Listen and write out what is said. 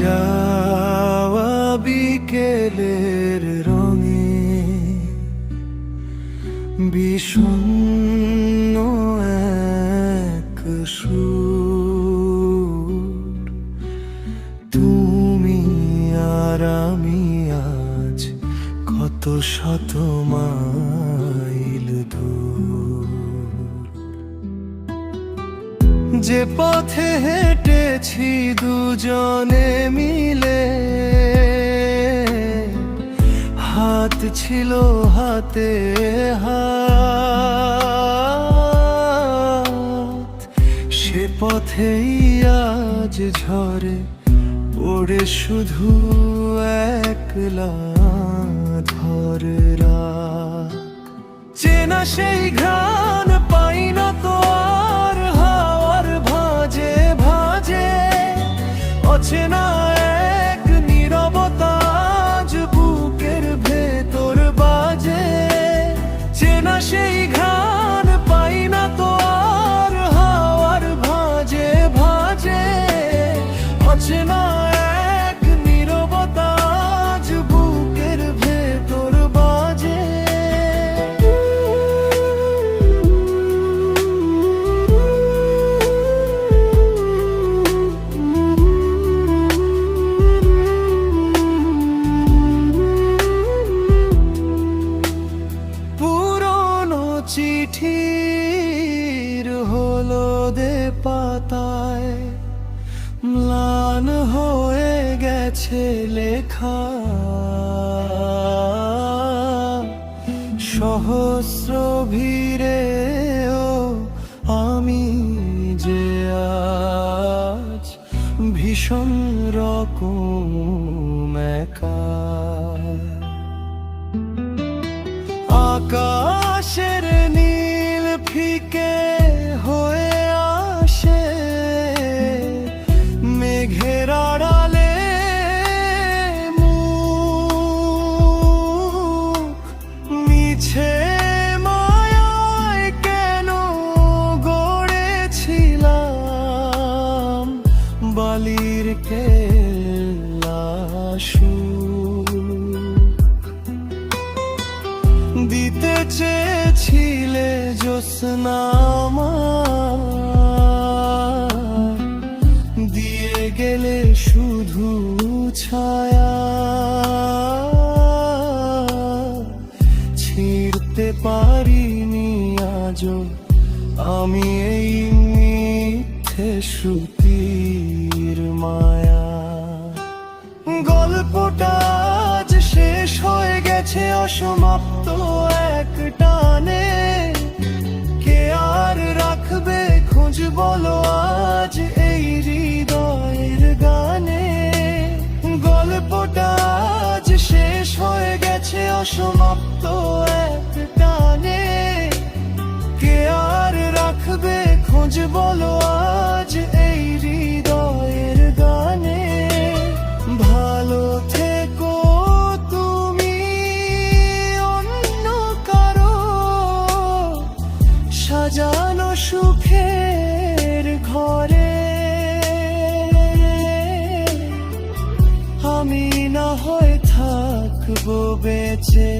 যাওয়া বিকেলের রঙে বিষণ্ণ এক সুর। তুমি আর আমি আজ কত শত মাইল দূর। যে পথে হেঁটেছি দুজনে মিলে, হাত ছিল হাতে হাত, সে পথেই আজ ঝরে পড়ে শুধু একলা ধরে রাত। চেনা সেই ঘ্রাণ পাই না তো আর হাওয়ার ভাঁজে ভাঁজে, অচেনা এক নীরবতা আজ বুকের ভেতর বাজে। চেনা সেই ঘ্রাণ পাই না তো আর হাওয়ার ভাঁজে ভাঁজে, অচেনা এক নীরবতা আজ বুকের ভেতর বাজে। চিঠির হলো দে পাতায় ম্লান হয়ে গেছে লেখা, সহস্র ভিড়েও আমি যে আজ ভীষণ রকম একা। আকাশের নীল ফিকে হয়ে আসে মেঘের আড়ালে, মুখ মিছে মায়ায় কেন গড়েছিলাম বালির কেল্লা। দিতে চেয়েছিলে জ্যোৎস্না আমায়, দিয়ে গেলে শুধু ছায়া। ছিঁড়তে পারিনি আজও আমি এই মিথ্যে সুতির মায়া। গল্পটা আজ শেষ হয়ে গেছে অসমাপ্ত এক টানে, কে আর রাখবে খোঁজ বলো আজ এই হৃদয়ের গানে। গল্পটা আজ শেষ হয়ে গেছে অসমাপ্ত এক টানে, কে আর রাখবে খোঁজ বলো আজ এই হৃদয়ের গানে। ভালো থেকো তুমি অন্য কারো সাজানো সুখের ঘরে, আমি না হয় থাকবো বেঁচে।